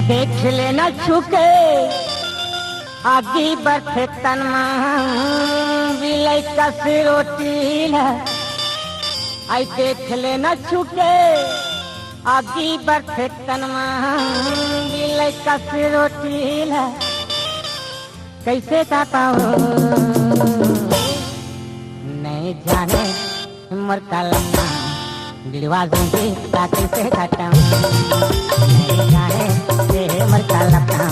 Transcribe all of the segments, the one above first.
देख लेना छुके आगी बरथे तनमा बिलाई कस रोटी आई देख लेना छुके आगी बरथे तनमा बिलाई कस रोटी कैसे खाता हूँ नहीं जाने उम्र का लम्बा गिरवा दूंगी कैसे खाता हूँ नहीं जाने उम्र का लम्बा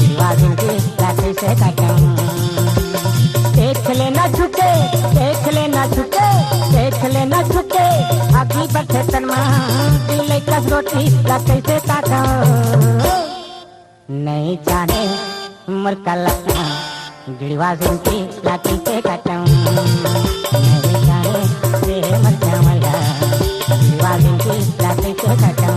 गिरवा दूंगी कैसे खाता हूँ देख लेना छुके देख लेना छुके देख लेना छुके आगी बरथे तनमा बिलाई कस रोटी कैसे खाता हूँ नहीं जाने उम्र का लखना गिरवा दूंगी लाठी से काटूं नहीं जाने ये मरता मरगा गिरवा दूंगी लाठी से काटूं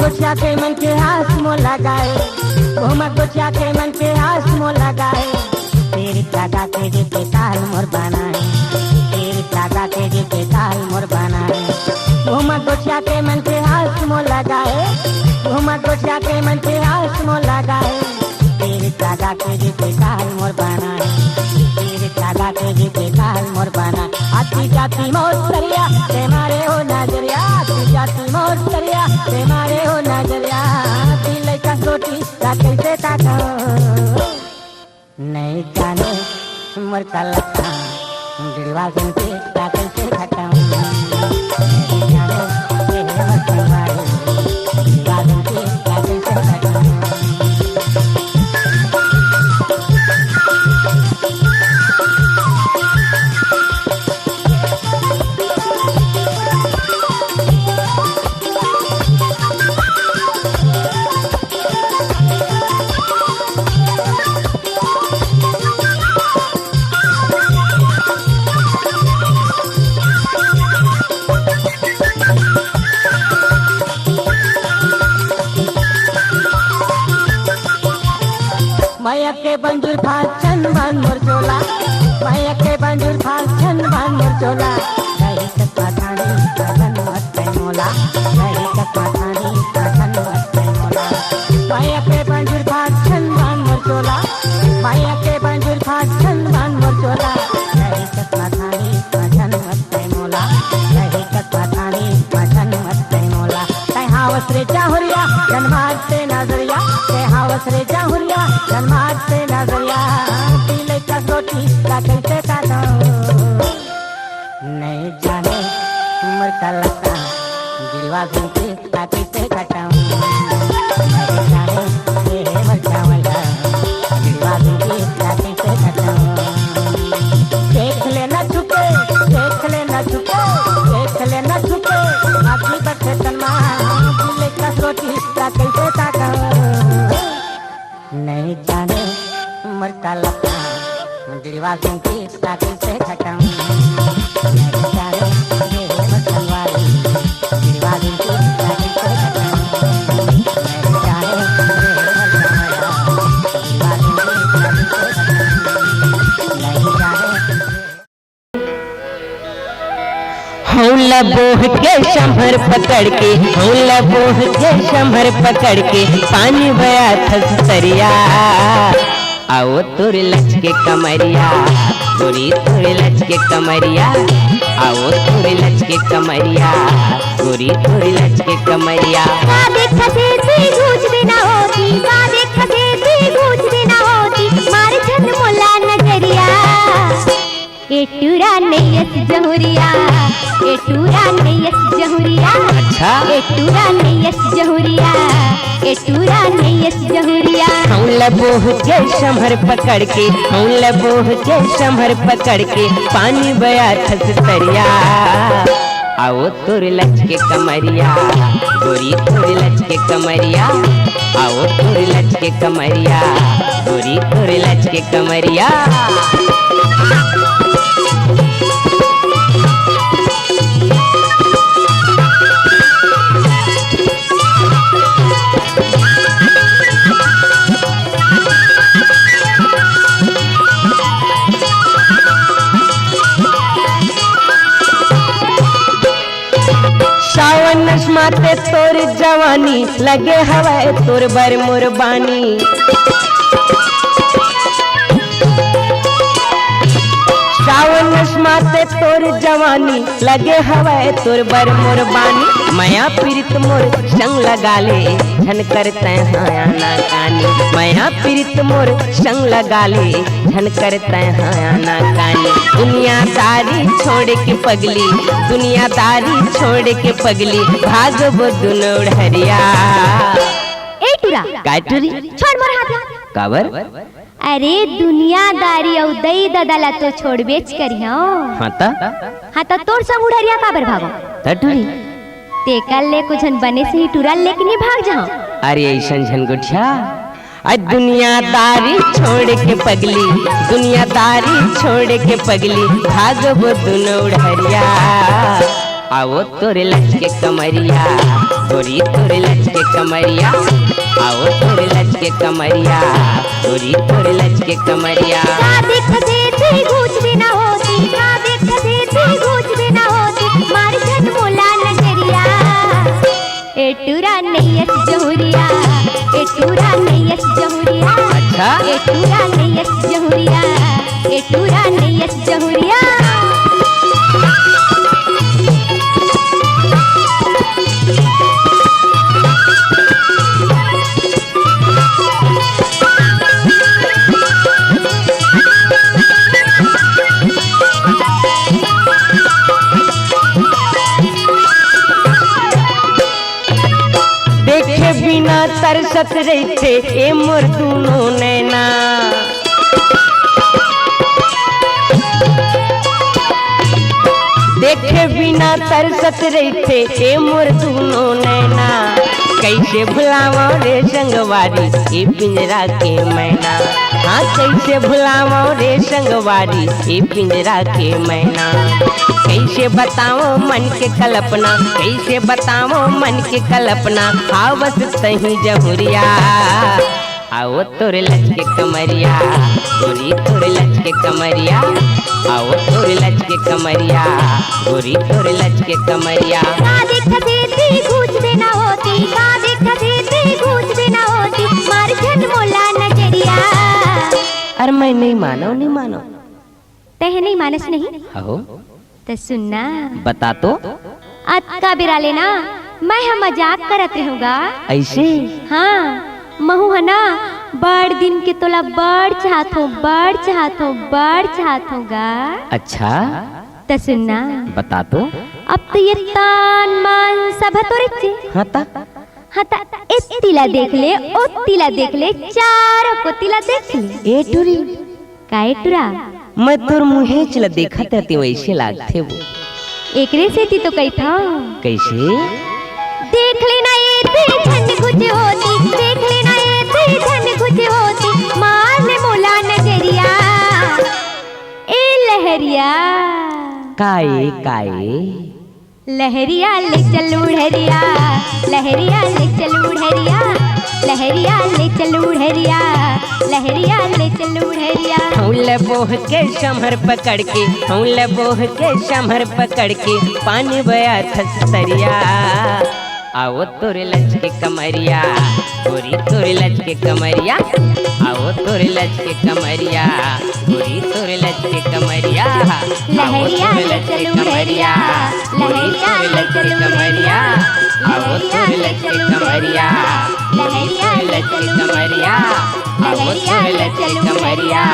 गोछिया के मन के हाथ मो लगाए घूमा गोछिया के मन के हाथ मो लगाए तेरी तागा तेजी के ताल मोर बनाए तेरी तागा तेजी के ताल मोर बनाए घूमा गोछिया के मन के हाथ मो लगाए घूमा गोछिया के मन के हाथ मो लगाए तेरी तागा तेजी के ताल मोर बनाए तेरी तागा तेजी के ताल मोर बनाए आती जाती मौत करिया ते मारे हो नजरिया आती जाती मौत करिया ते मारे हो नजरिया दिल का रोटी कैसे ताका नहीं जाने उम्र का लखा गिरवा दूंगी कैसे खाता हूँ नहीं जाने ये मत मारे गिरवा दूंगी कैसे खाता हूँ माया के बंजूर फाचन बन मोर चोला माया के बंजूर फाचन बन मोर चोला नहीं सकता थानी कथन मत मोला नहीं सकता थानी कथन मत मोला माया के बंजूर फाचन बन मोर चोला माया के बंजूर फाचन बन मोर चोला नहीं सकता थानी कथन मत मोला नहीं सकता थानी कथन मत मोला कहीं हावस रे जाहुरिया जन्मार से नजरिया कहीं हावस रे जाहुरिया जन्मार से नजरिया दिल का रोटी कैसे खाता नहीं जाने उम्र का लखा गिरवा दूंगी कैसे खाता नहीं जाने ये मरता मरगा गिरवा दूंगी कैसे खाता देख लेना छुपे देख लेना छुपे देख लेना छुपे आदमी बच्चे तन्मा दिल का रोटी कैसे खाता नहीं जाने उम्र का लखा गिरवा दूंगी कैसे खाता हूँ नहीं जाने ये मसलवारी गिरवा दूंगी कैसे खाता हूँ नहीं जाने ये मसलवारी गिरवा दूंगी कैसे खाता हूँ नहीं जाने हौला बोह के शंभर पकड़ के हौला बोह के शंभर पकड़ के पानी बया थस सरिया आओ तोरे लचके कमरिया गोरी तोरे लचके कमरिया आओ तोरे लचके कमरिया गोरी तोरे लचके कमरिया देख खसे सी गूंज बिना होती देख खसे सी गूंज बिना होती मार छन मोला नजरिया एटूरा नैयस जहुरिया एटूरा नैयस जहुरिया अच्छा एटूरा नैयस जहुरिया एटूरा नैयस जहुरिया हौला बोह के शंभर पकड़ के हौला बोह के शंभर पकड़ के पानी बया थस सरिया आओ तोर लचके कमरिया गोरी तोर लचके कमरिया आओ तोर लचके कमरिया गोरी तोर लचके कमरिया। सावन माते तोर जवानी लगे हवाए तोर बर मुरबानी। सावन माते तोर जवानी लगे हवाए तोर बर मुरबानी। माया पीरित मोर संग लगा ले झन करते हाया ना कानी। माया पीरित मोर संग लगा ले झन करते हाया ना कानी। दुनियादारी छोड़ के पगली दुनियादारी छोड़ के पगली भागबो दुनो ढरिया। ए टुरा काय टुरी छोड़ मोर हाथ। काबर अरे दुनियादारी औ दई ददाला तो छोड़ बेच करियो। हाँ ता तोर संग उड़रिया काबर भागो टुरी तेकल ले कुछन बने से ही टुरा लेके नहीं भाग जाओ। अरे ऐसन झनगुठिया दुनियादारी छोड़ के पगली दुनियादारी छोड़ के पगली भागबो दुनो ढरिया। आओ तोरे लचके कमरिया गोरी तोरे लचके कमरिया आओ तोरे लचके कमरिया गोरी तोरे लचके कमरिया। देख से थी गूंज देना होती देख से थी गूंज देना होती मार जन मोला नजरिया। ए टुरा नैयस जहुरिया ए टुरा नैयस जहुरिया। अच्छा ए टुरा नैयस जहुरिया ए टुरा नैयस जहुरिया। देखे बिना तरसत रहते ए मोर दुनो नैना। देखे बिना तरसत रहते ए मोर दुनो नैना। कैसे भुलावा रे संगवारी ए पिंजरा के मैना। हाँ कैसे भुलावा रे संगवारी ए पिंजरा के मैना। कैसे बताओ मन के कल्पना कैसे बताओ मन के कल्पना आवत तही जहुरिया। आओ तोरे लचके कमरिया गोरी तोरे लचके कमरिया आओ तोरे लचके कमरिया गोरी तोरे लचके कमरिया। देख से थी गूंज देना होती देख से थी गूंज देना होती मार जन मोला नजरिया। अरे मैं नहीं मानो तह नहीं मानस नहीं हो तो सुनना बता तो अक्का बिरा लेना मैं हम मजाक करत रहूँगा। ऐसे हाँ महू है ना बड़ दिन के तोला बड़ चाहत होगा। अच्छा तो सुनना बता तो अब तो ये तान मान सब है तोरे चे। हाँ ता इस तिला देख ले ओ तिला देख ले चारों को तिला देख ले। ए टुरी काहे टुरा मैं तोर मुहे चला देखा ते वैसे लागते वो एकरे से ती तो कही था कैसे देख लेना ये ती धन कुछ होती देख लेना ये ती धन कुछ होती मार ले मोला नजरिया। ए लहरिया काए लहरिया ले चल उड़हरिया लहरिया ले चल उड़हरिया लहरिया ले चल उड़हरिया लहरिया ले चल उड़हरिया। हौले बोह के समर पकड़ के हौले बोह के समर पकड़ के पानी बया थसतरिया। आओ तोरे लचके कमरिया गोरी तोरे लचके कमरिया आओ तोरे लचके कमरिया गोरी तोरे लचके कमरिया। लहरिया ले चल उड़हरिया लहरिया ले चल उड़हरिया आओ तोरे लचके कमरिया लहरिया ले चल कमरिया आओ तोरे लचके कमरिया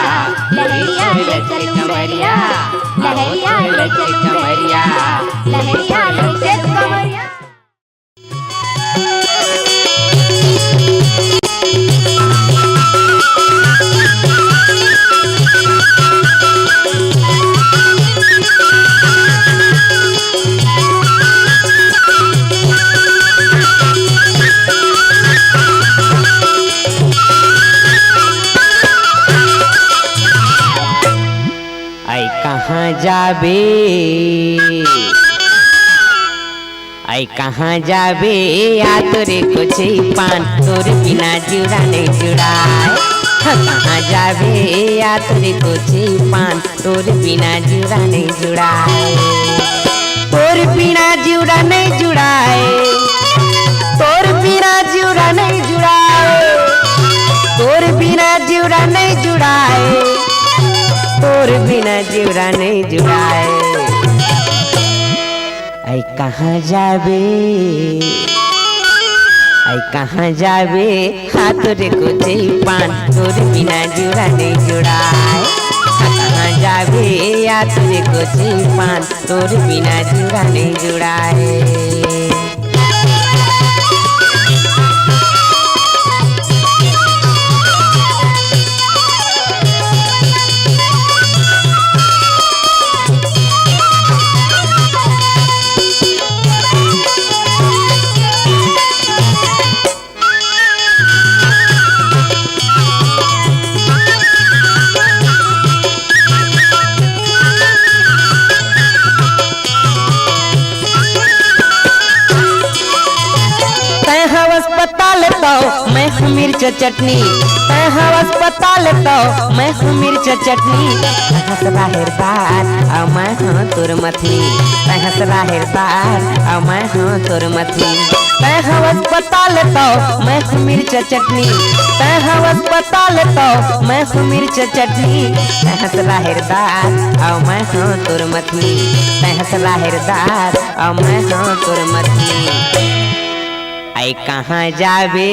लहरिया ले चल उड़हरिया लहरिया ले चल उड़हरिया लहरिया ले चल कमरिया। जाबे आई कहाँ जाबे या तोरे कुछ पान तोर बिना जुड़ा नहीं जुड़ाए कहाँ जाबे या तोरे कुछ पान तोर बिना जुड़ा नहीं जुड़ाए तोर बिना जुड़ा नहीं जुड़ाए तोर बिना जुड़ा नहीं जुड़ाए तोर बिना जुड़ा नहीं जुड़ाए तोर बिना जुड़ा नहीं जुड़ाए आई कहाँ जाबे आई कहाँ जाबे हाथ रे कुछ पान तोर बिना जुड़ा नहीं जुड़ाए कहाँ जाबे हाथ रे कुछ पान तोर बिना जुड़ा नहीं जुड़ाए अस्पताल तो मैं हूँ मिर्च चटनी मैं हूँ अस्पताल तो मैं हूँ मिर्च चटनी हंसला हिरदार और मैं हूँ तुर मथनी हंसला हिरदार और मैं हूँ तुर मथनी मैं हूँ अस्पताल तो मैं हूँ मिर्च चटनी मैं हूँ अस्पताल तो मैं हूँ मिर्च चटनी हंसला हिरदार और मैं हूँ तुर मथनी हंसला हिरदार और मैं हूँ तुर मथनी आई कहाँ जाबे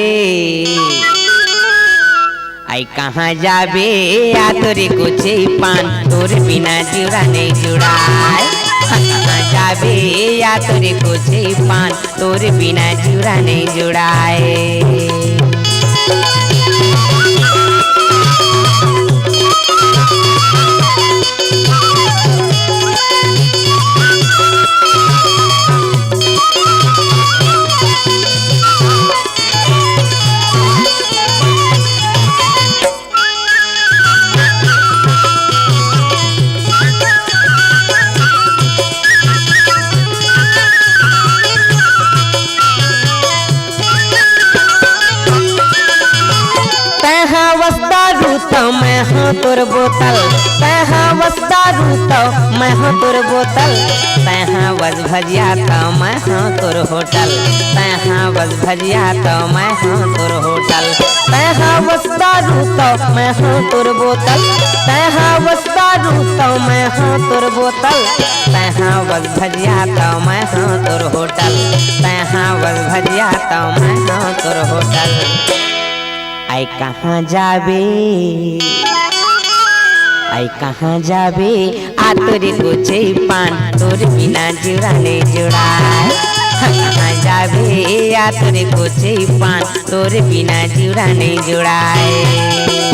आई कहाँ जाबे या तोरे कुछ पान तोर बिना जुड़ा नहीं जुड़ाए कहाँ जाबे या तोरे कुछ पान तोर बिना जुड़ा नहीं जुड़ाए तो मैं हूँ तोर बोतल तहाँ बस दारू तो मैं हूँ तोर बोतल तहाँ बस भजिया तो मैं हूँ तोर होटल तहाँ बस भजिया तो मैं हूँ तोर होटल तहाँ बस दारू तो मैं हूँ तोर बोतल तहाँ बस दारू तो मैं हूँ तोर बोतल तहाँ बस भजिया तो मैं हूँ तोर होटल तहाँ बस भजिया तो मैं हूँ तोर होटल आई कहाँ जाबे आई कहाँ जाबे आ तोरे कुछ पान तोर बिना जुड़ा नहीं जुड़ाए कहाँ जाबे आ तोरे कुछ पान तोर बिना जुड़ा नहीं जुड़ाए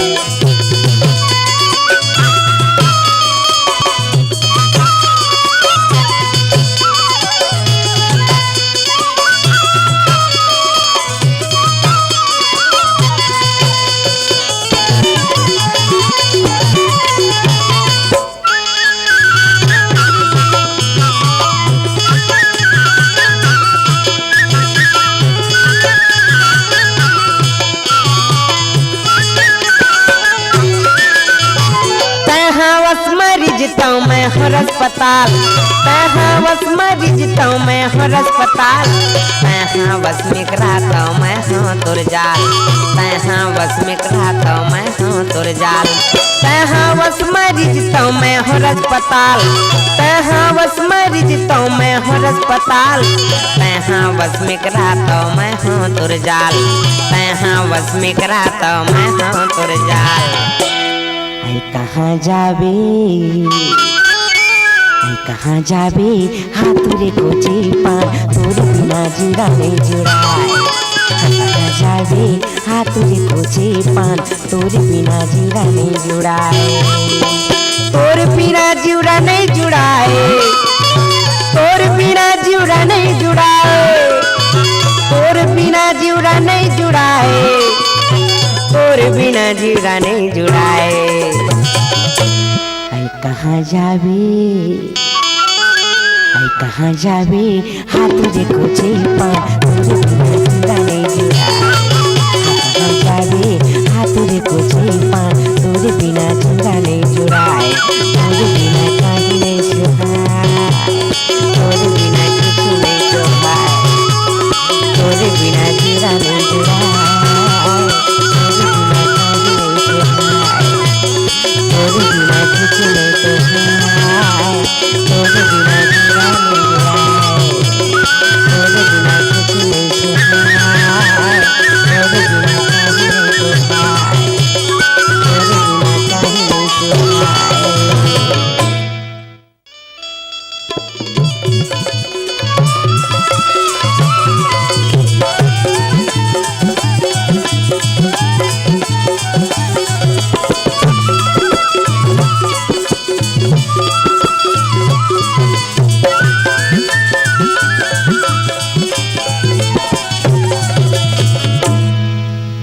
मैं हूँ अस्पताल तहाँ बस मरीज तो मैं हूँ अस्पताल तहाँ बस में कराता मैं हूँ तोर जाल तहाँ बस में कराता मैं हूँ तोर जाल तहाँ बस मरीज तो मैं हूँ अस्पताल तहाँ बस मरीज तो मैं हूँ अस्पताल तहाँ बस में कराता मैं हूँ तोर जाल तहाँ बस में कराता मैं हूँ तोर जाल आई कहाँ जाबे आई कहाँ जाबे हाथ रे कोचे पान तोर बिना जुड़ा नहीं जुड़ाए कहाँ जाबे हाथ रे कोचे पान तोर बिना जुड़ा नहीं जुड़ाए तोर बिना जुड़ा नहीं जुड़ाए तोर बिना जुड़ा नहीं जुड़ाए तोर बिना जुड़ा नहीं जुड़ाए तोर बिना जुड़ा नहीं जुड़ाए आई कहाँ जावे आई कहाँ जावे हाथ देखो चेपा तोरे बिना जिंदा नहीं जुड़ा कहाँ जावे हाथ देखो चेपा तोरे बिना जिंदा नहीं जुड़ाए तोरे बिना कहीं नहीं सुहाए तोरे बिना कुछ नहीं सुहाए तोरे बिना जिंदा नहीं जुड़ाए तोरे बिना कुछ नहीं सुहाए तोरे बिना जिंदा नहीं जुड़ाए तोरे बिना कुछ नहीं सुहाए तोरे बिना कहीं नहीं सुहाए तोरे बिना कहीं नहीं सुहाए।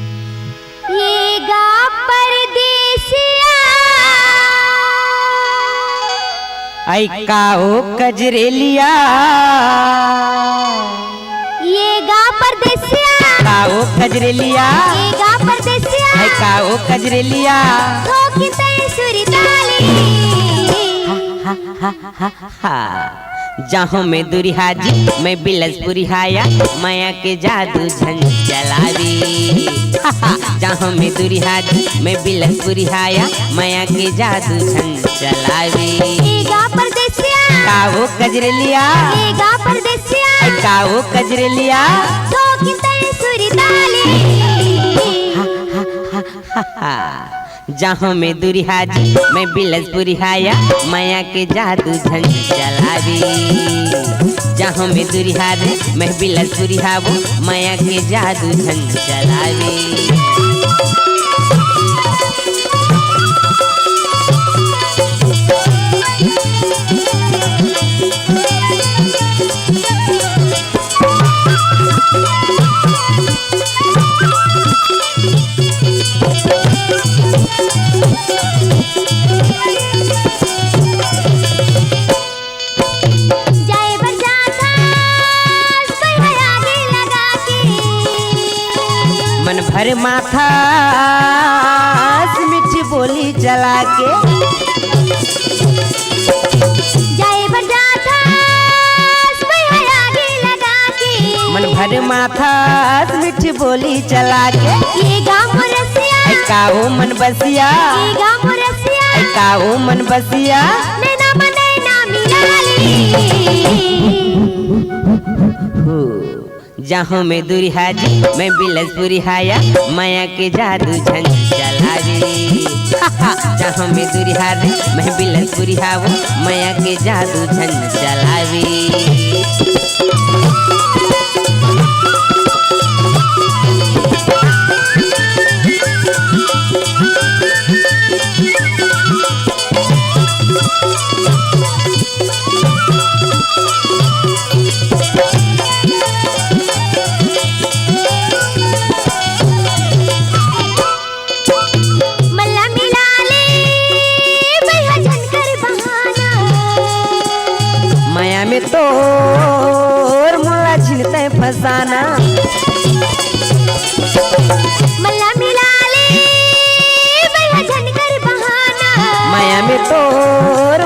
ये गा परदेसिया आई काओ कजरेलिया ये गा परदेसिया काओ कजरेलिया ये गा परदेसिया आई काओ कजरेलिया ठोकी तय सुरी ताली जहाँ में दुरिहाजी मैं बिलसपुरी हाया माया के जादू झन चलावी जहाँ में दुरिहाजी मैं बिलसपुरी हाया माया के जादू झन चलावी ये गा परदेसिया काओ कजरेलिया ये गा परदेसिया आई काओ कजरेलिया ठोकी तय सुरी ताली जहाँ में दुरिहाजी मैं बिलसपुरी हाया माया के जादू झन चलावी जहाँ में दुरिहाजी मैं बिलसपुरी हावो माया के जादू झन चलावी। जाए बरसाता कोई आगे लगा के मन भर माथा मीठी बोली चला के जाए बरसाता कोई आगे लगा के मन भर माथा मीठी बोली चला के ये गाँव रसिया आई काओ मन बसिया ये गाँव रसिया आई काओ मन बसिया नैना बनैना मिलाली जहाँ में दुरिहाजी मैं बिलसपुरी हाया माया के जादू झन चलावी जहाँ में दुरिहाजी मैं बिलसपुरी हावो माया के जादू झन चलावी। मल्ला मिला ले भैया झनकर बहाना माया में तो मुला छिनते फसाना मल्ला मिला ले भैया झनकर बहाना माया में तो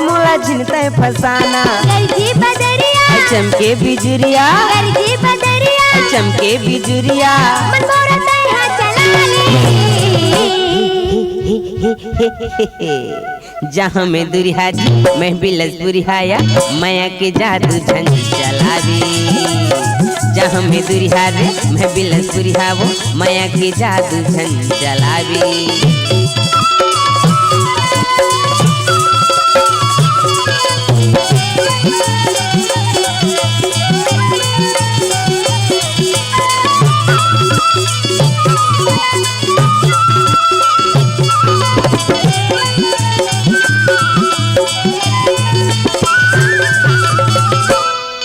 मुला छिनते फसाना गरजी बदरिया चमके बिजुरिया गरजी बदरिया चमके बिजुरिया मन मोरा तैहा चला ले जहाँ में दुरिहाजी मैं बिलसपुरी हाया माया के जादू झन चलावी जहाँ में दुरिहाजी मैं बिलसपुरी हावो माया के जादू झन चलावी।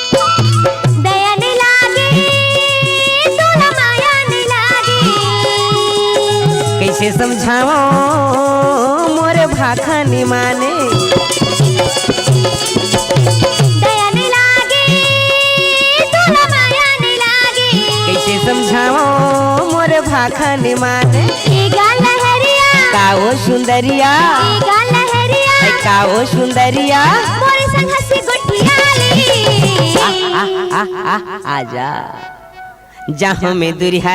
दया नहीं लागे तोला माया नहीं लागे कैसे समझाओ मोरे भाखा नि माने भाखन माने ए गा लहरिया काओ सुंदरिया ए गा लहरिया काओ सुंदरिया मोरे संग हंसी गुठियाली आजा जहाँ में दुरिहा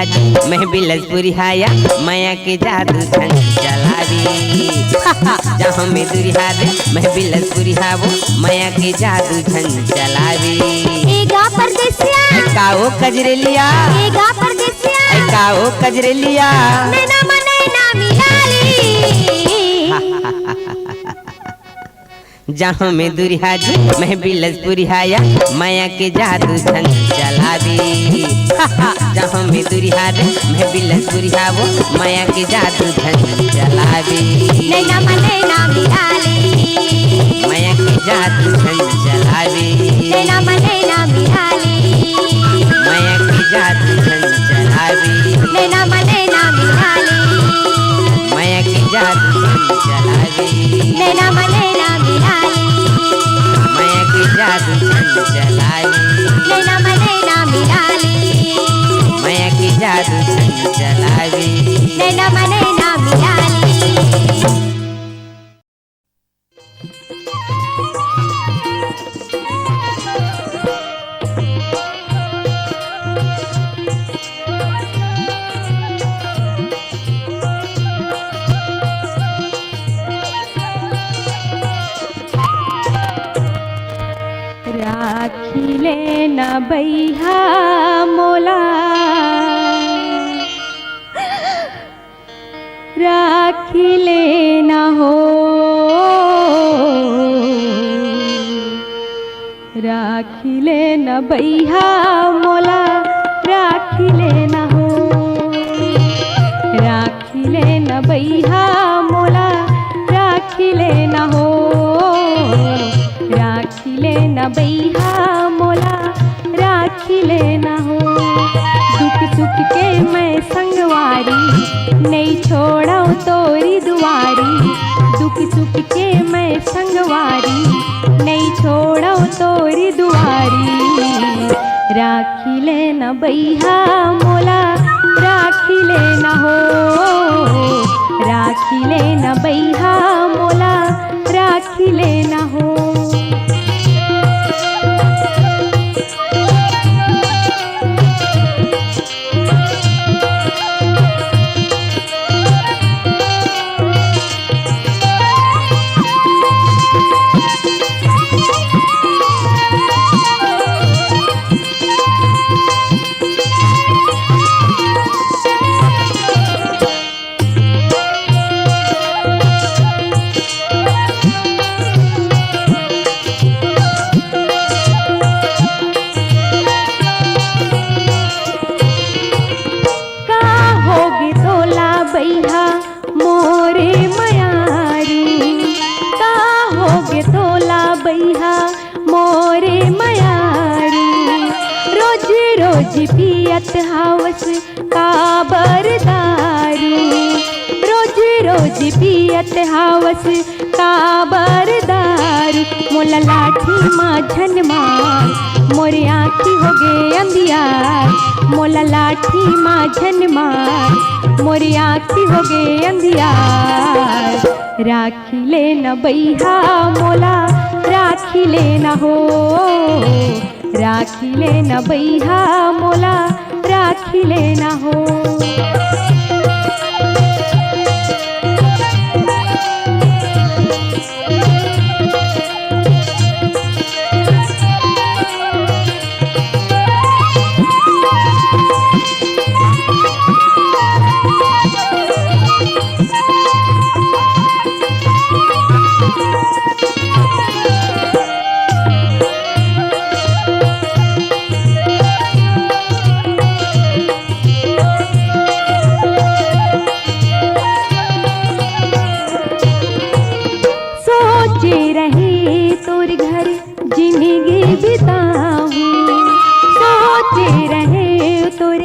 मैं बिलस बुरिहाया माया के जादू संग चलावी जहाँ में दुरिहा मैं बिलस बुरिहावो माया के जादू संग चलावी ए गा परदेसिया काओ कजरेलिया ए गा परदेसिया काओ कजरेलिया नैना मनैना मिलाली जहाँ में दुरिहा मैं बिलस बुरिहाया माया के जादू संग चलावी जहाँ में दुरिहा मैं बिलस बुरिहावो माया के जादू संग चलावी नैना मनैना मिलाली माया के जादू संग चलावी नैना मनैना मिलाली माया के जादू संग चलावी नैना मनैना मिलाली माया के जादू संग चलावी नैना मनैना मिलाली माया के जादू संग चलावी नैना मनैना मिलाली माया के जादू संग चलावी नैना मनैना मिलाली राखिले न बैहा मोला राखिले न हो राखिले न बैहा मोला राखिले न हो राखिले न बैहा मोला राखिले न हो राखिले न बैहा मोला राखिले न हो दुख सुख के मैं संगवारी नहीं छोड़ो तोरी दुआरी दुख सुख के मैं संगवारी नहीं छोड़ो तोरी दुआरी राखिले न बैहा मोला राखिले न हो राखिले न बैहा मोला राखिले न हो बैहा मोरे मयारी का होगे तोला बैहा मोरे मयारी रोज रोज पियत हवस का बरदारी रोज रोज पियत हवस का बरदारी मोला लाठी माझन मार मोरे आँखी हो गे अंधियार मोला लाठी माझन मार मोरी आँखी हो गे अंधियार राखिले न बैहा मोला राखिले न हो राखिले न बैहा मोला राखिले न हो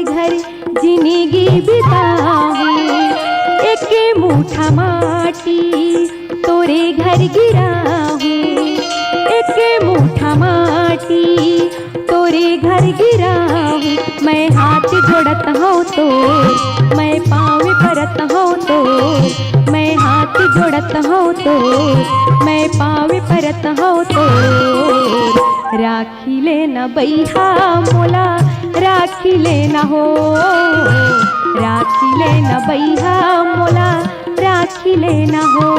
जिंदगी बिताऊं एक मुठा माटी तोरे घर गिराऊं एक मुठा माटी तोरे घर गिराऊं छुड़ाई। मैं हाथ जोड़त हूँ तो मैं पाँव परत हूँ तो मैं हाथ जोड़त हूँ तो मैं पाँव परत हूँ तो राखी लेना बैहा मोला राखी लेना हो राखी लेना बैहा मोला राखी लेना हो।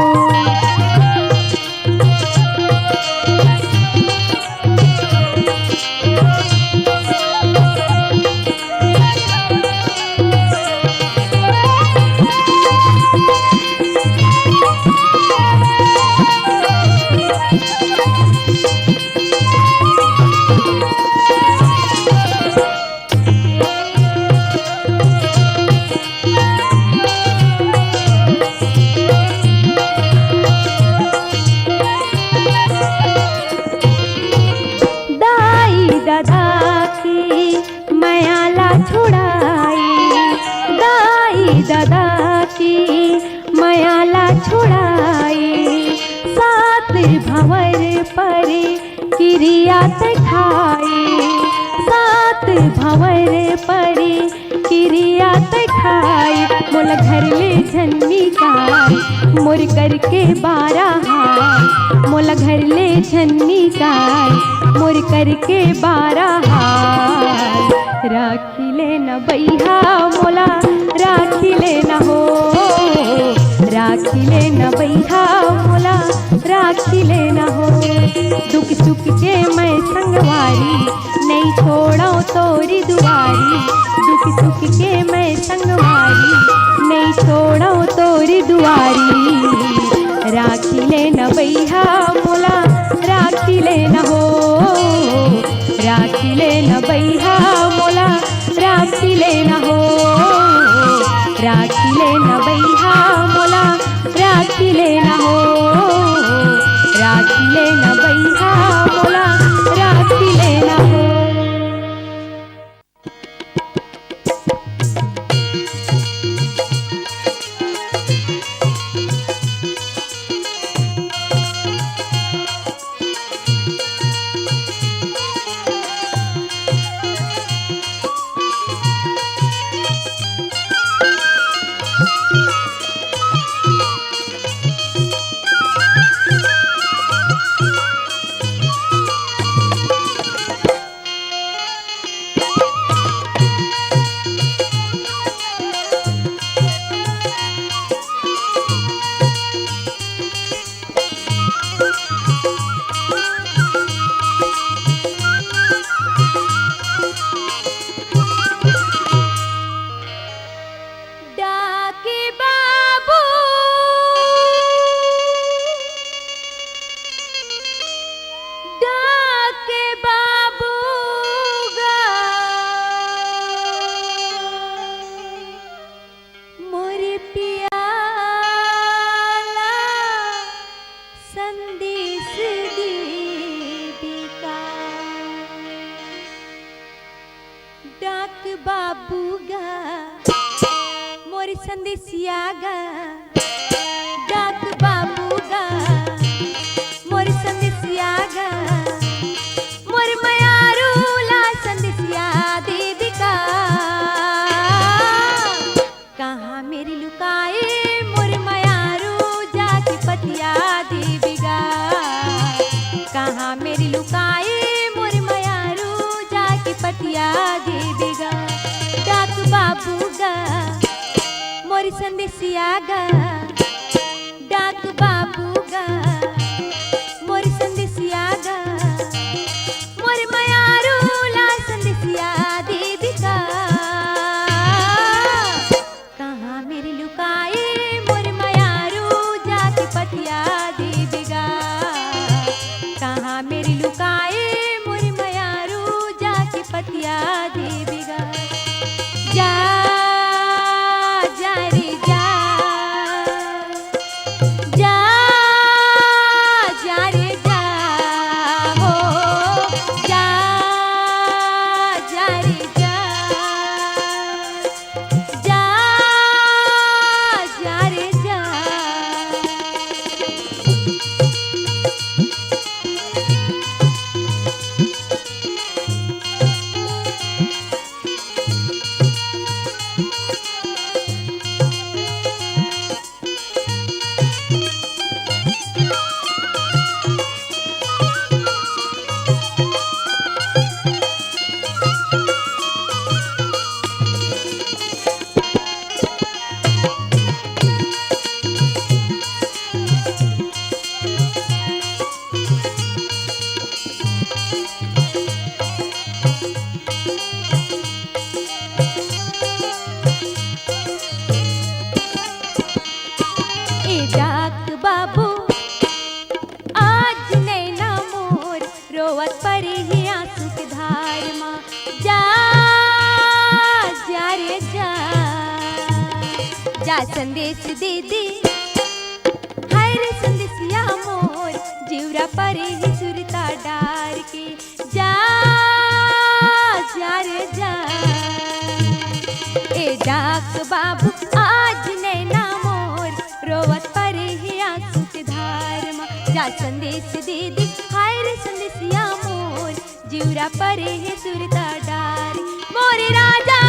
दादा की मयाला छुड़ाई। सात भंवर पर क्रिया खाई। सात भंवर पर क्रिया खाई। मोल घर ले झन्नी का मोर करके 12 हाथ। मोल घर ले झन्नी का मोर करके 12 हाथ। राखी लेना बैहा मोला राखी लेना हो राखी लेना बैहा मोला राखी लेना हो। दुख सुख के मैं संगवारी नहीं छोड़ो तोरी दुआरी। दुख सुख के मैं संगवारी नहीं छोड़ो तोरी दुआरी। राखी लेना बैहा मोला राखी लेना हो राखी लेना बैहा मोला राखी लेना हो राखी लेना बैहा मोला राखी लेना हो राखी लेना बैहा मोला राखी लेना हो। संदेशियागा डाक बाबूगा मोर संदेशियागा मोर मयारूला संदेशिया दीदिका। कहाँ मेरी लुकाए मोर मयारू जाके पतिया दीदिगा। कहाँ मेरी लुकाए मोर मयारू जाके पतिया दीदिगा। डाक बाबूगा मोरी संदेशियागा डाक बाबूगा मोरी संदेशियागा मोर मयारूला संदेशिया दीदिका। कहाँ मेरी लुकाए मोर मयारू जाके पतिया दीदिगा। कहाँ मेरी लुकाए मोर मयारू जाके पतिया दीदिगा। जा जा संदेश दीदी हाय रे संदेशिया मोर जीवरा परे ही सुरता डार के जा जा रे जा ए डाक बाबू आज नैना मोर रोवत परे ही आंसू के धार मा जा संदेश दीदी हाय रे संदेशिया मोर जीवरा परे ही सुरता डार मोरे राजा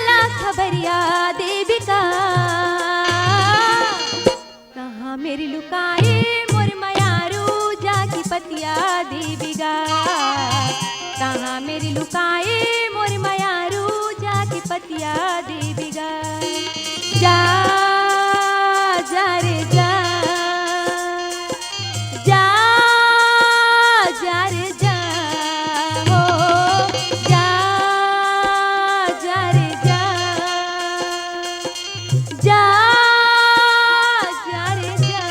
ला खबरिया देविका कहाँ मेरी लुकाए मोर मयारू जाकी पतिया देविगा कहाँ मेरी लुकाए मोर मयारू जाकी पतिया देविगा जा जा रे जा जा जा रे जा हो जा जा रे जा जा जा रे जा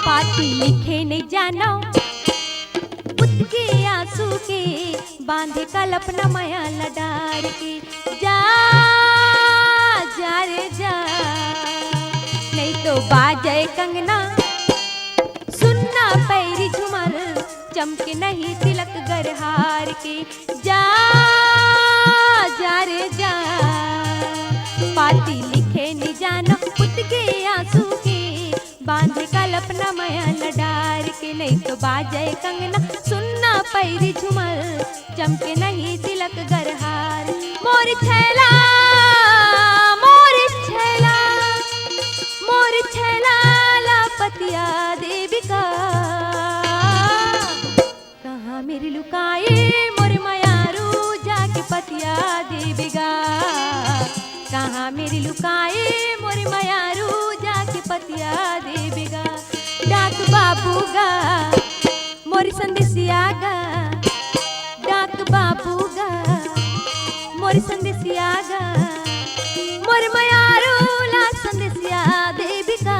पाती लिखे नहीं जानो पुत के आंसू के बांधे कल्पना माया लडार के जा जा रे जा नहीं तो बाजे कंगना सुनना पैरी झुमर चमके नहीं तिलक गरहार के जा जा रे जा पाती लिखे नहीं जानो पुत के आंसू के बांधे कल्पना माया लडार के नहीं तो बाजे कंगना सुनना पैरी झुमर चमके नहीं तिलक गरहार मोर छैला मोर छैला मोर छैला लापतिया देविका कहाँ मेरी लुकाए मोर मयारू जाके पतिया देविगा कहाँ मेरी लुकाए मोर मयारू जाके पतिया देविगा डाक बाबूगा मोर संदेशिया गा डाक बाबूगा मोर संदेशिया गा मोर मयारू ला संदेशिया देविका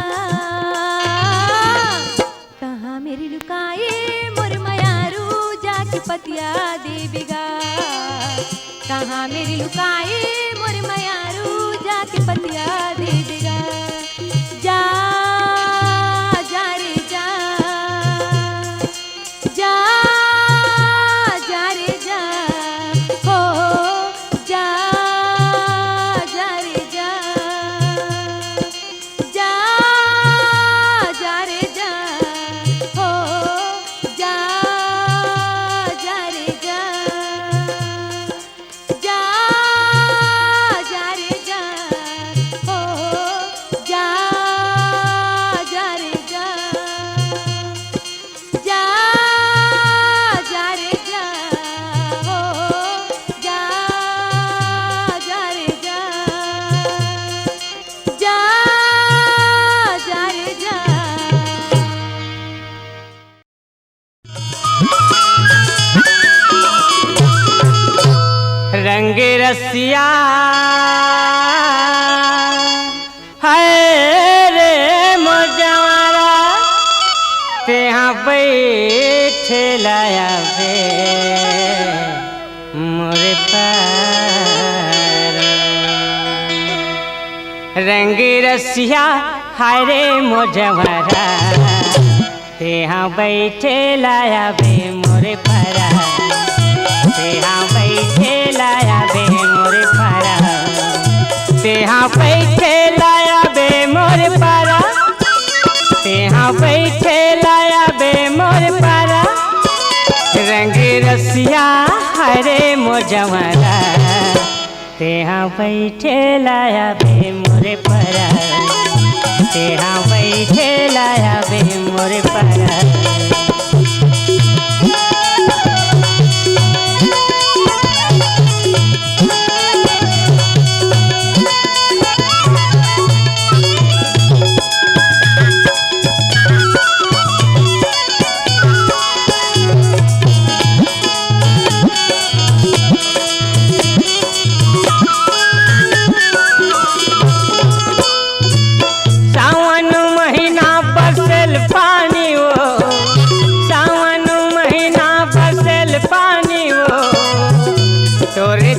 कहाँ मेरी लुकाए मोर मयारू जाके पतिया देविगा कहाँ मेरी लुकाए मोर मयारू जाके पतिया देविगा जा जा रे जा जा जा रे जा हो जा जा रे जा जा जा रे जा हो जा जा रे जा जा जा रे जा हो जा जा रे जा जा जा रे जा हो जा जा रे जा जा जा रे जा रंग रसिया है रे मोजवारा तेहाँ बैठे लाया बे मोरे पार रंग रसिया हाय रे मोजवारा तेहाँ बैठे लाया बे मोरे पारा तेहाँ बैठे लाया बे मोरे पारा तेहाँ बैठे लाया बे मोरे पारा तेहाँ बैठे लाया बे मोरे पारा रंग रसिया हरे मोजवारा तेहाँ बैठे लाया बे मोरे परा, तेहाँ बैठे लाया बे मोरे परा।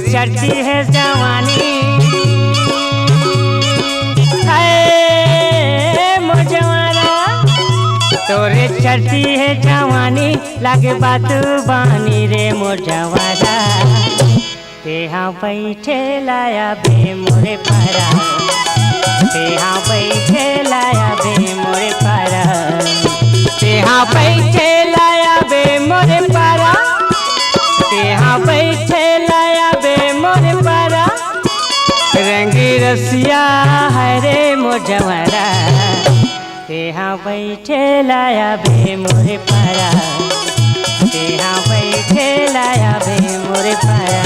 चढ़ती है जवानी है मोजवारा, तोरे चढ़ती है जवानी लागे बात बानी रे मोजवारा। तेहाँ बैठे लाया बे मोरे परा, तेहाँ बैठे लाया बे मोरे परा, तेहाँ बैठे लाया बे मोरे परा, तेहाँ बैठे लाया बे मोरे परा। रंगी रसिया है रे मोजवारा, तेहाँ बैठे लाया बे मोरे परा, तेहाँ बैठे लाया बे मोरे परा।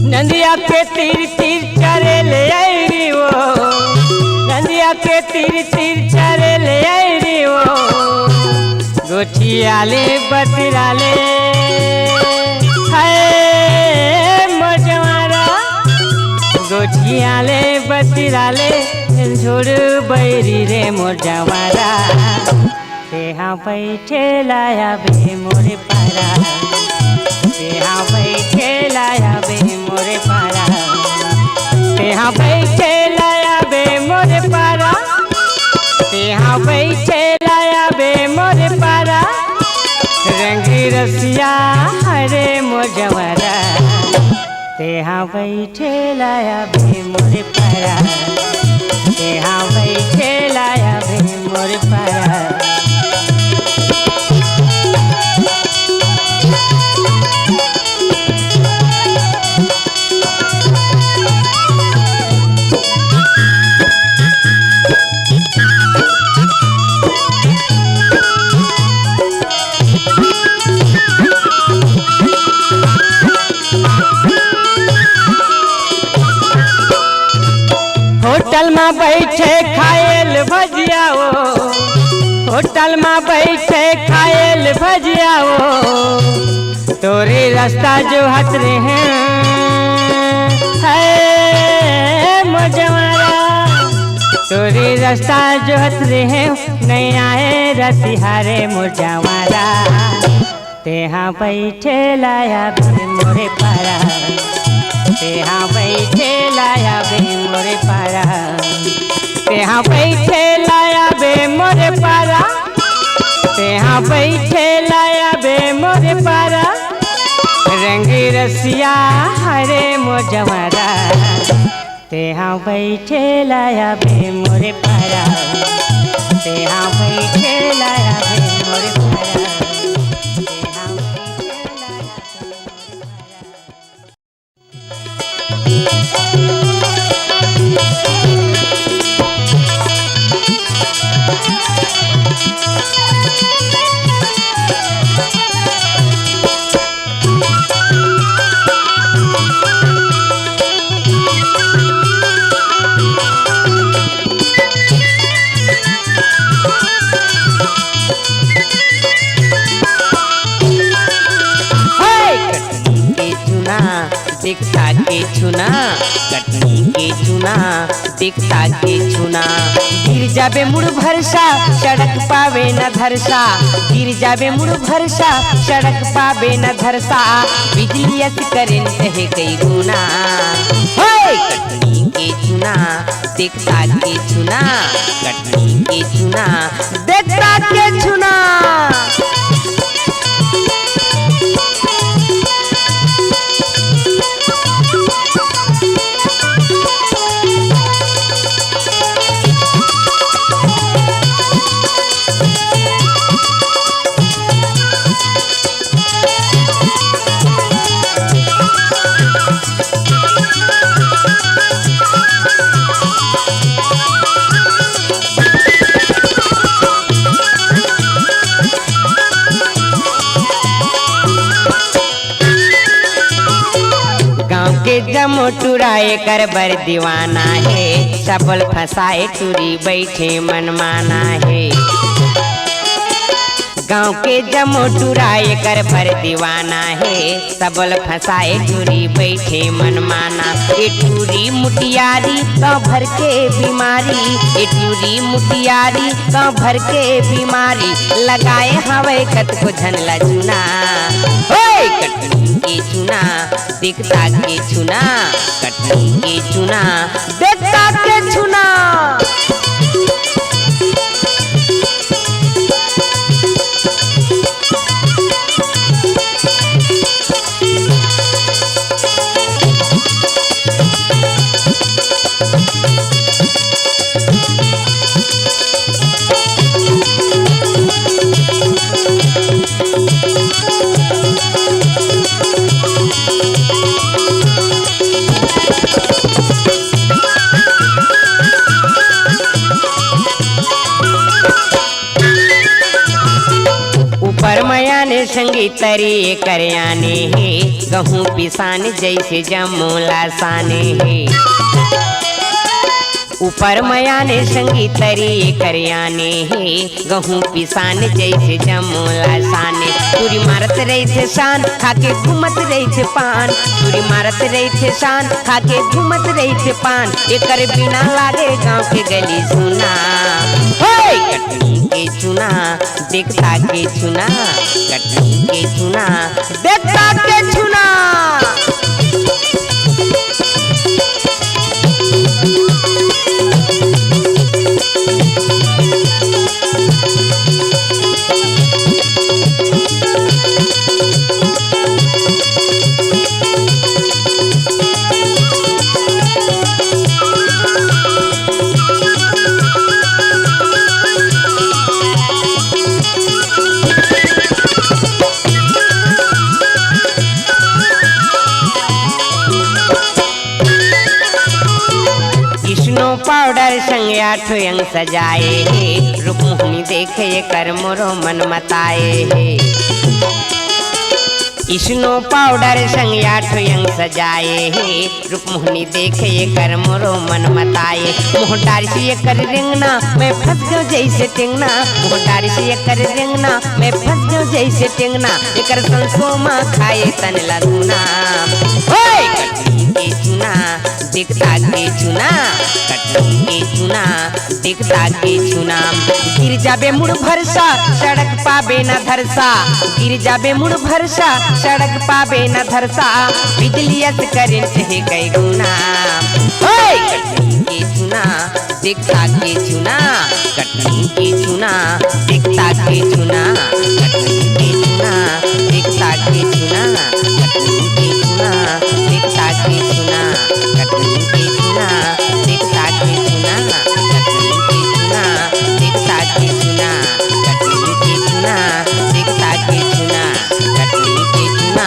नंदिया के तीर तीर चरे ले आई री वो, नंदिया के तीर तीर चरे ले आई री वो। गोठियाले बतराले है मोजवारा, गोठियाले बतराले छोड़ बैरी रे मोजवारा। तेहाँ बैठे लाया बे मोरे परा, तेहाँ बैठे लाया बे मोरे परा, तेहाँ बैठे लाया बे मोरे परा, तेहाँ बैठे लाया बे मोरे परा। रंगी रसिया हरे मोजवारा, तेहाँ बैठे लाया बे मोरे परा, तेहाँ बैठे लाया बे मोरे परा। होटल में बैठे खाएल भजिया वो, होटल में बैठे खाएल भजिया वो। तोरे रास्ता जो हट रहे हैं मोजवारा, तोरे रास्ता जो हट रहे नहीं आए रतिहारे मोजवारा। तेहाँ बैठे लाया बे मोरे परा, तेहाँ बैठे लाया बे मोरे परा, तेहाँ बैठे लाया बे मोरे परा, तेहाँ बैठे लाया बे मोरे परा। रंगी रसिया हरे मोजवारा, तेहाँ बैठे लाया बे मोरे परा, तेहाँ बैठे लाया बे मोरे परा, तेहाँ बैठे लाया बे दिखता के छुना, कटनी के चुना दिखता के छुना। गिर जाबे मुड़ भरसा सड़क पावे न धरसा, गिर जाबे मुड़ भरसा सड़क पावे न धरसा। बिजली करंट है कई गुना, कटनी के के चुना देखता के चुना, कटनी के चुना देखता के चुना। जमो टुराए कर बर दीवाना है, सबल फसाए टूरी बैठे मनमाना है। गांव के जमो टुराए कर भर दीवाना है, सबल फसाए टूरी बैठे मनमाना। ये टूरी मुटियारी गाँव भर के बीमारी, ये टूरी मुटियारी गाँव भर के बीमारी, लगाए हवे कत को झनला चुना। कटनी के चुना देखता के चुना, कटनी के चुना देखता के चुना। संगीत तरी करयाने है, गहूँ पिसान जैसे जमूला साने है। ऊपर मयाने संगीत तरी करयाने है, गहूँ पिसान जैसे जमूला साने। पूरी मारत रही थे शान खाके घूमत रही थे पान, पूरी मारत रही थे शान खाके घूमत रही थे पान। एकर बिना लागे गाँव के गली सुना। कटनी के चुना देखता के चुना, कटनी के चुना देखता के चुना। पाउडर संग आठो अंग सजाए है, रुक्मणी देखे कर मोरो मन मताए है। स्नो पाउडर संग आठो अंग सजाए है, रुक्मणी देखे कर मोरो मन मताए। मोहटारी से कर रिंगना मैं फंस गयो जैसे टेंगना, मोहटारी से कर रिंगना मैं फंस गयो जैसे टेंगना। एकर संसोमा खाए तन लगुना। कटनी के चुना देखता के चुना, कटनी के चुना देखता के चुना। गिर जाबे मुड़ भरसा सड़क पाबे न धरसा, गिर जाबे मुड़ भरसा सड़क पाबे न धरसा। बिजलियत करंट है कई गुना। कटनी के चुना देखता के चुना, कटनी के चुना देखता के चुना, कटनी के चुना देखता के चुना, कटनी के चुना देखता के चुना, कटनी के चुना देखता के चुना, कटनी के चुना देखता के चुना, कटनी के चुना देखता के चुना, कटनी के चुना देखता के चुना।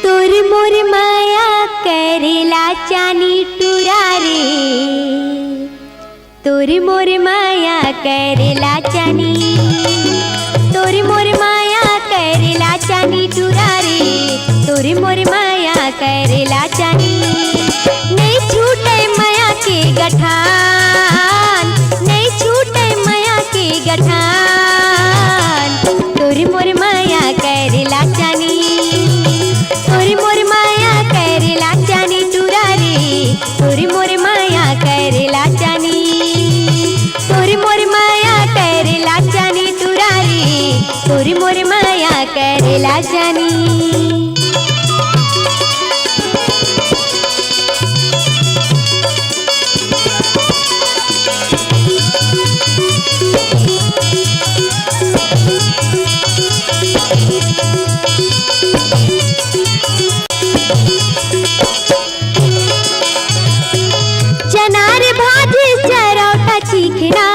तोर मोर माया करेला चानी टुरा रे, तोर मोर माया करेला चानी, तोर मोर माया करेला चानी टुरा रे, तोर मोर माया करेला चानी। नहीं छूटे माया के गठान, नहीं छूटे माया के गठान। तोर मोर माया करेला चानी, तोर मोर माया करेला चानी टुरा रे, तोर मोर माया करेला चानी, तोर मोर माया करेला चानी टुरा तोरी मोर माया करेला जानी। चनार भाजी चरौटा चीखना,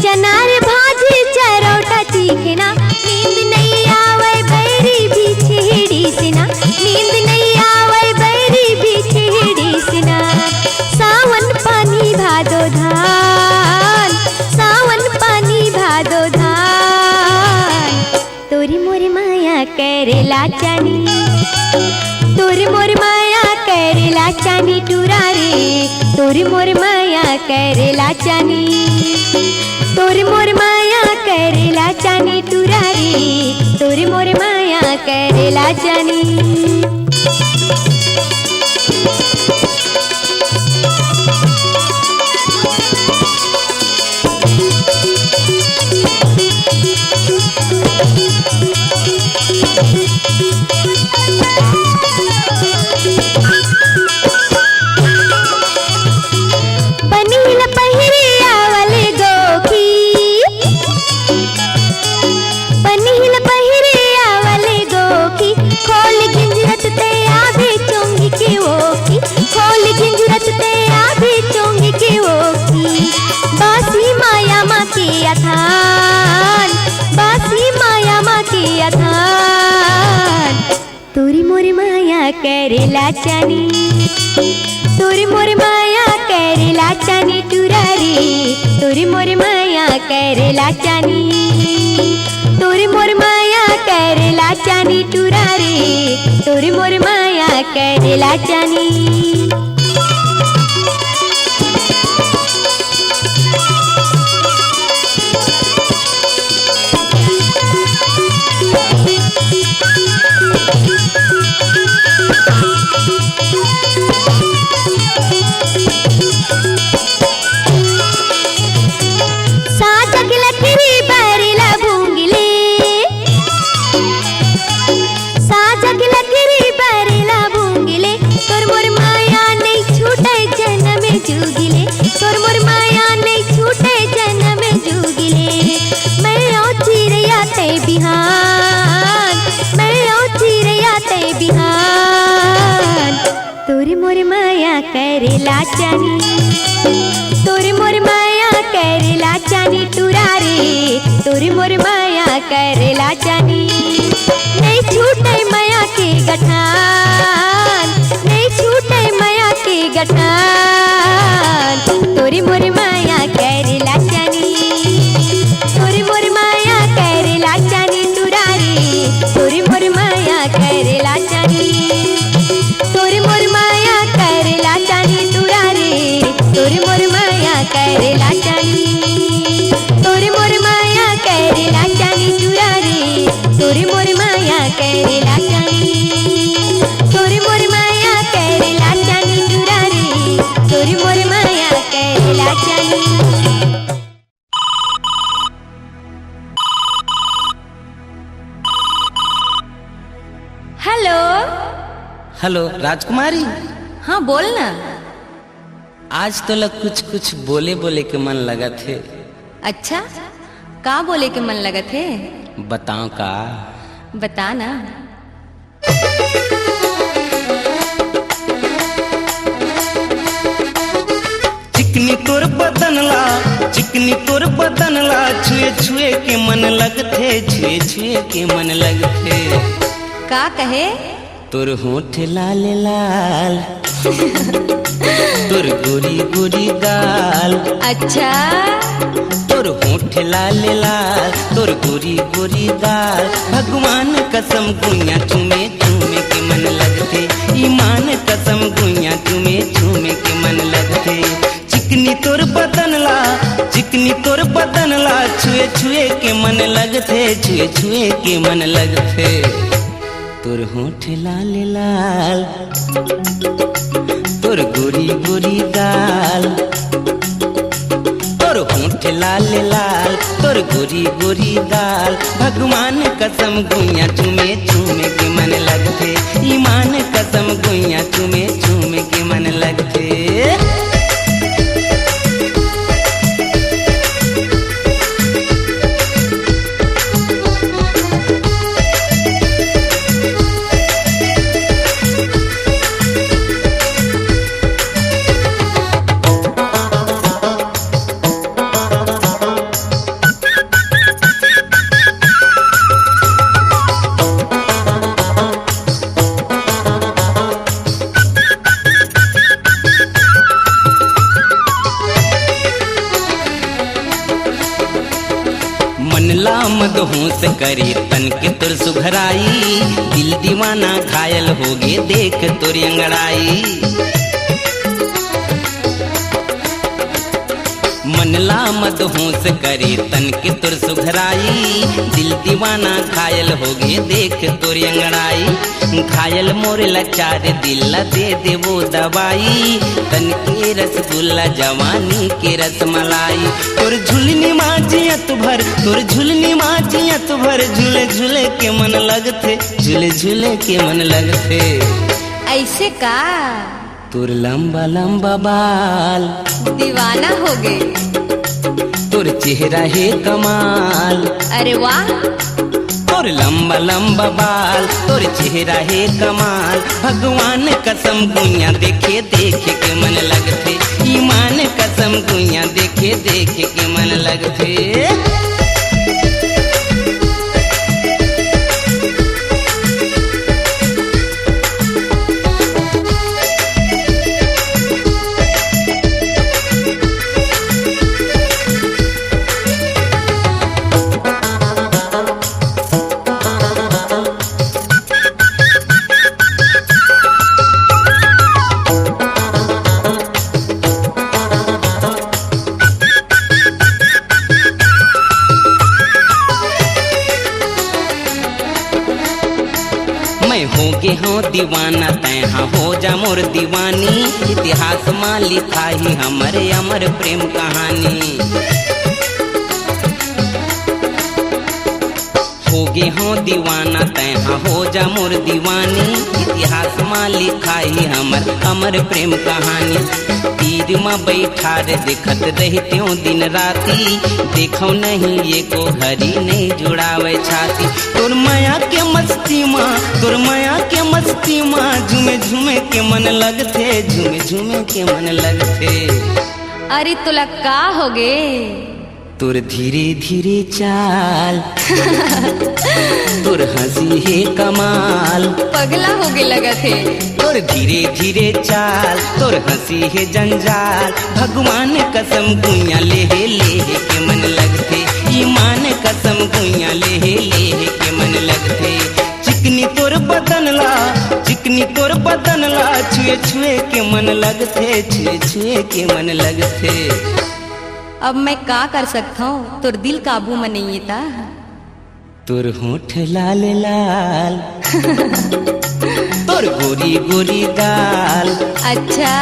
चनार भाजी चरौटा चीखना, नींद नहीं आवे बैरी पीछे हिड़ी सिना, नींद नहीं आवे बैरी पीछे हिड़ी सिना। सावन पानी भादो धान, सावन पानी भादो धान, तोरी मोर माया करेला जानी। तोरी मोर माया करेला जानी टूरा रे, तोरी मोर माया करेला जानी। तोरी मोर माया करेला जानी टूरा रे, तोरी मोर माया करेला जानी। पनील पहिरिया वाले गोखी, पनील पहिरिया वाले गोखी, खोल गिंजरत ते आभी चोंगी के ओखी, खोल गिंजरत ते आभी चोंगी के ओखी। बासी माया माँ के अथान, बासी माया माँ के अथान, तोरी मोर माया करेला जानी। तोरी मोर माया करेला जानी टूरा रे, तोरी मोर माया करेला जानी। तोरी मोर माया करेला जानी टूरा रे, तोरी मोर माया करेला जानी। साजक लकड़ी बरेला भूंगिले, साजक लकड़ी बरेला भूंगिले, तोर मोर माया नहीं छूटे जन्म जुगिले, तोर मोर माया नहीं छूटे जन्म जुगिले। मैं ओ चिड़िया ते बिहान, मैं ओ चिड़िया ते बिहान, तोरी मोर माया करेला जानी। तोरी मोर माया करेला जानी टूरा रे, तोरी मोर माया करेला जानी। नहीं छूटे माया के गठान, नहीं छूटे माया के गठान, तोरी मोर माया करेला जानी। तोरी मोर माया करेला जानी टूरा रे, तोरी मोर माया करेला जानी। तोरी मोर माया करेला जानी टूरा रे, तोरी मोर माया करेला जानी। तोरी मोर माया करेला जानी टूरा रे, तोरी मोर माया करेला जानी। तोरी मोर माया करेला जानी टूरा रे, तोरी मोर माया करेला जानी। हेलो। हेलो राजकुमारी। हाँ बोल ना। आज तो लग कुछ कुछ बोले बोले के मन लगा थे। अच्छा, का बोले के मन लगा थे? बताओ का। बता ना। चिकनी तोर बदनला, चिकनी तोर बदनला, छुए छुए के मन लगथे, छुए छुए के मन लगथे। का कहे? तोर होठ लाल लाल, तोर गोरी गोरी गाल। अच्छा। तोर होठ लाल लाल, तोर गोरी गोरी गाल, भगवान कसम गुइया चूमे चूमे के मन लगथे, ईमान कसम गुइया चूमे चूमे के मन लगथे। चिकनी तोर बदनला, चिकनी तोर बदनला, छुए छुए के मन लगथे, छुए छुए के मन लगथे। तोर होठ लाल लाल, तोर गोरी गोरी गाल, तोर होठ होठ लाल लाल तोर गोरी गोरी गाल भगवान कसम गुइया चूमे चूमे के मन लगथे ईमान कसम गुइया चूमे चूमे के मन लगथे मदहोश करे तन के तुर सुघराई दिल दीवाना घायल हो गे देख तुर अंगड़ाई मनला मदहोश करे तन के तुर सुघराई दिल दीवाना घायल हो गे देख तुर अंगड़ाई घायल मोर लाचार दिल दे दे वो दवाई तन के रसगुल्ला जवानी के रसमलाई तोर झुलनी माजियत भर तोर झुलनी माजियत भर झूले झूले के मन लगथे झूले झूले के मन लगथे ऐसे का तोर लंबा लंबा बाल दीवाना हो गए तोर चेहरा है कमाल अरे वाह तोर लंबा लंबा बाल तोर चेहरा है कमाल भगवान कसम गुइया देखे देखे के मन लगथे ईमान कसम गुइया देखे देखे के मन लगथे होगे हो दीवाना तैहा हो जा मोर दीवानी इतिहास में लिखा ही हमारे अमर प्रेम कहानी होगे हो दीवाना तैहा हो जा मोर दीवानी इतिहास में लिखा ही हमर अमर प्रेम कहानी तीर में बैठा रे देखत रहते दिन राती देखो नहीं ये को घड़ी नहीं जुड़ावे छाती तोर माया के मस्ती माँ तोर माया के मस्ती माँ झूमे झूमे के मन लगथे झूमे झूमे के मन लगथे अरे तुला का हो गे तोर धीरे धीरे चाल तोर हंसी है कमाल पगला हो गे लगा थे तोर धीरे धीरे चाल तोर हंसी है जंजाल भगवान कसम गुइया ले के मन लगथे ईमान कसम गुइया ले के मन लगथे चिकनी तोर बदन ला चिकनी तोर बदन ला छुए छुए के मन लगथे छुए छुए के मन लगथे अब मैं का कर सकता हूँ तोर दिल काबू में नहीं था तोर होठ लाल लाल तोर गोरी गोरी गाल अच्छा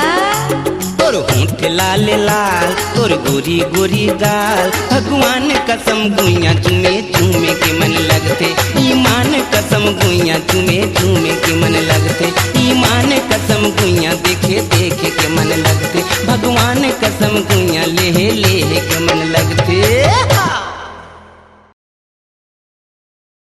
तोर होठ लाल लाल तोर गोरी गोरी गाल भगवान कसम गुइया चूमे चूमे के मन लगथे ईमान कसम गुइया चूमे चूमे के मन लगथे ईमान कसम गुइया देखे देखे के मन लगथे भगवान कसम गुइया ले के मन लगथे